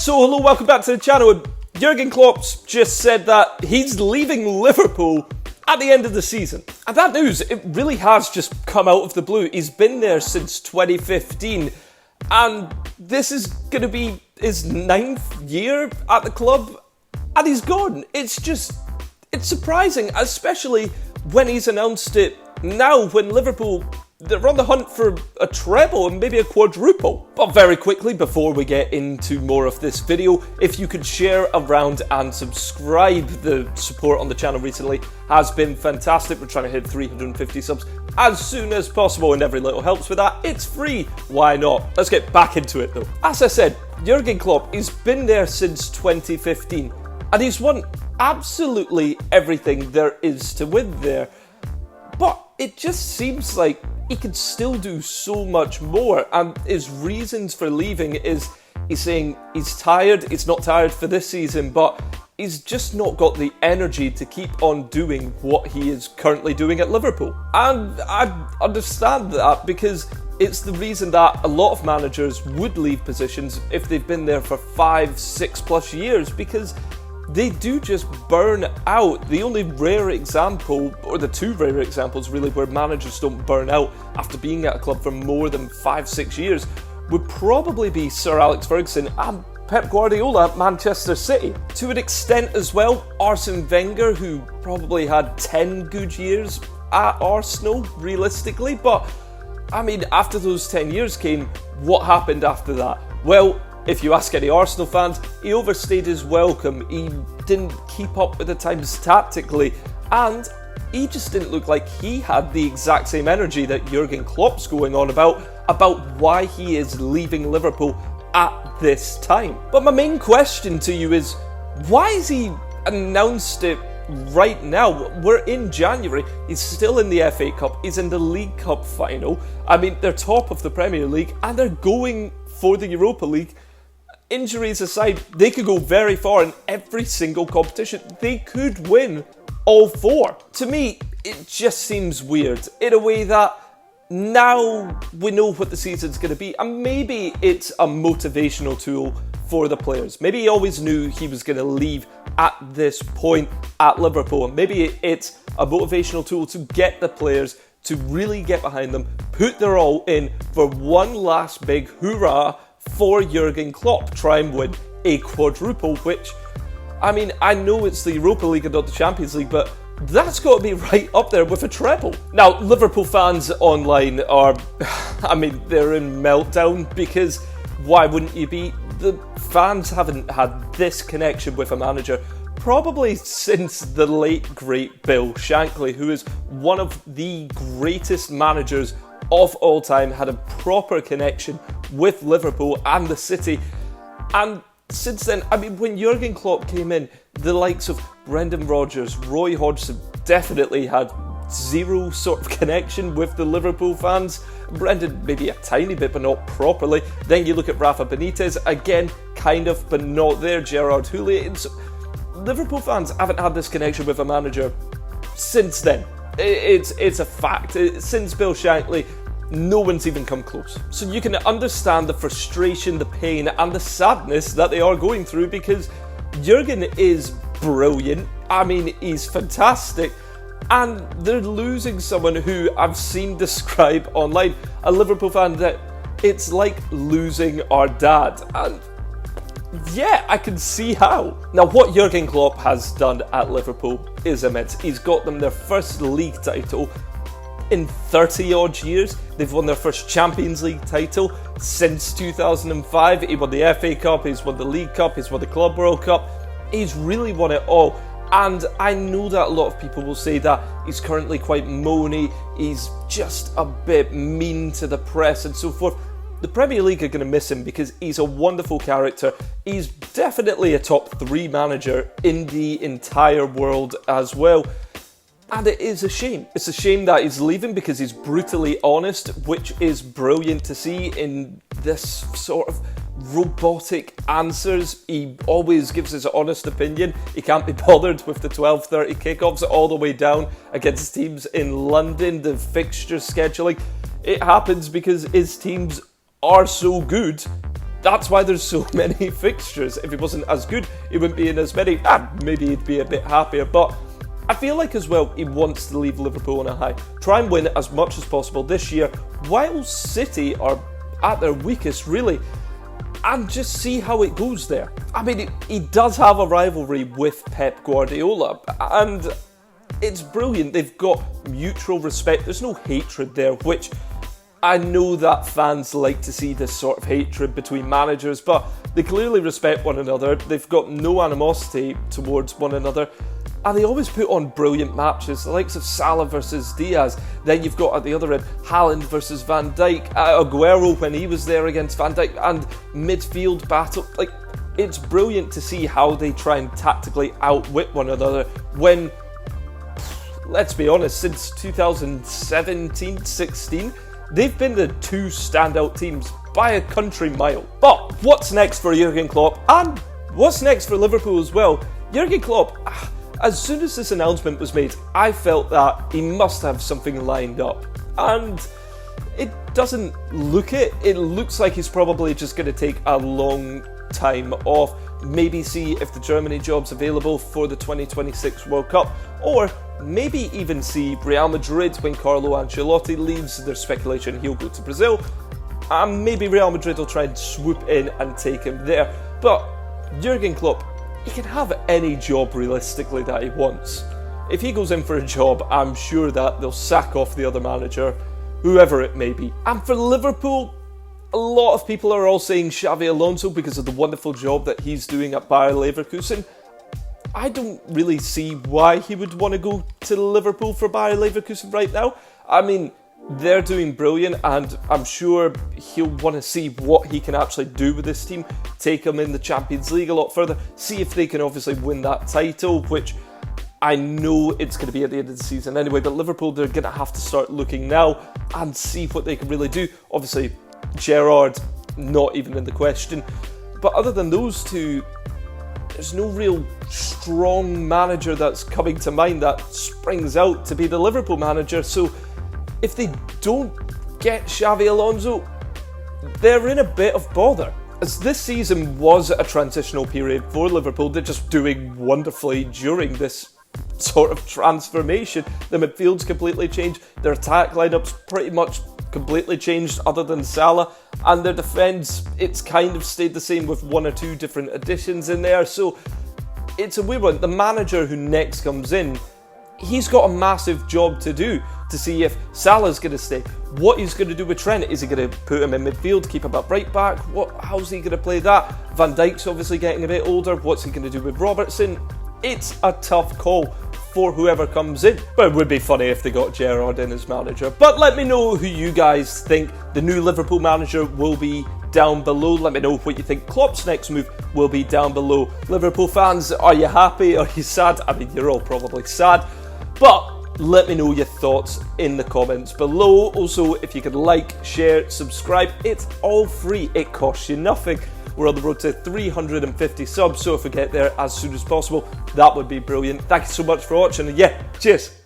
So hello, welcome back to the channel. Jurgen Klopp's just said that he's leaving Liverpool at the end of the season. And that news, it really has just come out of the blue. He's been there since 2015, and this is going to be his 9th year at the club, and he's gone. It's surprising, especially when he's announced it now, when Liverpool, they're on the hunt for a treble and maybe a quadruple. But very quickly, before we get into more of this video, if you could share around and subscribe. The support on the channel recently has been fantastic. We're trying to hit 350 subs as soon as possible, and every little helps with that. It's free, why not? Let's get back into it though. As I said, Jurgen Klopp, he's been there since 2015, and he's won absolutely everything there is to win there. But it just seems like he could still do so much more, and his reasons for leaving is he's saying he's tired. He's not tired for this season, but he's just not got the energy to keep on doing what he is currently doing at Liverpool. And I understand that, because it's the reason that a lot of managers would leave positions if they've been there for 5-6 plus years, because they do just burn out. The only rare example, or the two rare examples really, where managers don't burn out after being at a club for more than 5-6 years would probably be Sir Alex Ferguson and Pep Guardiola at Manchester City. To an extent as well, Arsene Wenger, who probably had 10 good years at Arsenal, realistically. But, I mean, after those 10 years came, what happened after that? Well, if you ask any Arsenal fans, he overstayed his welcome. He didn't keep up with the times tactically, and he just didn't look like he had the exact same energy that Jurgen Klopp's going on about why he is leaving Liverpool at this time. But my main question to you is, why has he announced it right now? We're in January. He's still in the FA Cup. He's in the League Cup final. I mean, they're top of the Premier League, and they're going for the Europa League. Injuries aside, they could go very far in every single competition. They could win all 4. To me, it just seems weird in a way that now we know what the season's going to be, and maybe it's a motivational tool for the players. Maybe he always knew he was going to leave at this point at Liverpool, and maybe it's a motivational tool to get the players to really get behind them, put their all in for one last big hoorah for Jurgen Klopp, try and win a quadruple, which, I mean, I know it's the Europa League and not the Champions League, but that's got to be right up there with a treble. Now, Liverpool fans online are, I mean, they're in meltdown, because why wouldn't you be? The fans haven't had this connection with a manager probably since the late, great Bill Shankly, who is one of the greatest managers of all time, had a proper connection with Liverpool and the city. And since then, I mean, when Jurgen Klopp came in, the likes of Brendan Rodgers, Roy Hodgson definitely had zero sort of connection with the Liverpool fans. Brendan maybe a tiny bit, but not properly. Then you look at Rafa Benitez, again, kind of, but not there. Gerard Houllier. Liverpool fans haven't had this connection with a manager since then. It's a fact. Since Bill Shankly, no one's even come close. So you can understand the frustration, the pain, and the sadness that they are going through, because Jurgen is brilliant. I mean, he's fantastic. And they're losing someone who I've seen describe online, a Liverpool fan, that it's like losing our dad. And yeah, I can see how. Now, what Jurgen Klopp has done at Liverpool is immense. He's got them their first league title in 30 odd years. They've won their first Champions League title since 2005. He won the FA Cup, he's won the League Cup, he's won the Club World Cup. He's really won it all. And I know that a lot of people will say that he's currently quite moany, he's just a bit mean to the press and so forth. The Premier League are going to miss him, because he's a wonderful character. He's definitely a top 3 manager in the entire world as well. And it is a shame. It's a shame that he's leaving, because he's brutally honest, which is brilliant to see in this sort of robotic answers. He always gives his honest opinion. He can't be bothered with the 12:30 kickoffs all the way down against teams in London, the fixture scheduling. It happens because his teams are so good That's why there's so many fixtures. If he wasn't as good, he wouldn't be in as many. Maybe he'd be a bit happier, but I feel like as well he wants to leave Liverpool on a high. Try and win as much as possible this year, while City are at their weakest, really, and just see how it goes there. I mean, he does have a rivalry with Pep Guardiola, and it's brilliant. They've got mutual respect. There's no hatred there, which I know that fans like to see this sort of hatred between managers, but they clearly respect one another. They've got no animosity towards one another, and they always put on brilliant matches, the likes of Salah versus Diaz. Then you've got at the other end Haaland versus Van Dijk, Aguero when he was there against Van Dijk, and midfield battle. Like, it's brilliant to see how they try and tactically outwit one another when, let's be honest, since 2017-16, they've been the two standout teams by a country mile. But what's next for Jurgen Klopp, and what's next for Liverpool as well? Jurgen Klopp, as soon as this announcement was made, I felt that he must have something lined up. And it doesn't look it. It looks like he's probably just going to take a long time off, maybe see if the Germany job's available for the 2026 World Cup, or maybe even see Real Madrid when Carlo Ancelotti leaves. There's speculation he'll go to Brazil, and maybe Real Madrid will try and swoop in and take him there. But Jurgen Klopp, he can have any job realistically that he wants. If he goes in for a job, I'm sure that they'll sack off the other manager, whoever it may be. And for Liverpool, a lot of people are all saying Xavi Alonso because of the wonderful job that he's doing at Bayer Leverkusen. I don't really see why he would want to go to Liverpool for Bayer Leverkusen right now. I mean, they're doing brilliant, and I'm sure he'll want to see what he can actually do with this team, take them in the Champions League a lot further, see if they can obviously win that title, which I know it's going to be at the end of the season anyway, but Liverpool, they're going to have to start looking now and see what they can really do. Obviously, Gerrard, not even in the question. But other than those two, there's no real strong manager that's coming to mind that springs out to be the Liverpool manager. So if they don't get Xavi Alonso, they're in a bit of bother. As this season was a transitional period for Liverpool, they're just doing wonderfully during this sort of transformation. The midfield's completely changed, their attack lineup's pretty much completely changed other than Salah, and their defence, it's kind of stayed the same with one or two different additions in there. So it's a weird one. The manager who next comes in, he's got a massive job to do to see if Salah's going to stay, what he's going to do with Trent. Is he going to put him in midfield, keep him at right back? How's he going to play that? Van Dijk's obviously getting a bit older. What's he going to do with Robertson? It's a tough call for whoever comes in. But it would be funny if they got Gerrard in as manager. But let me know who you guys think the new Liverpool manager will be down below. Let me know what you think Klopp's next move will be down below. Liverpool fans, are you happy? Are you sad? I mean, you're all probably sad. But let me know your thoughts in the comments below. Also, if you could like, share, subscribe, it's all free. It costs you nothing. We're on the road to 350 subs, so if we get there as soon as possible, that would be brilliant. Thank you so much for watching, and yeah, cheers.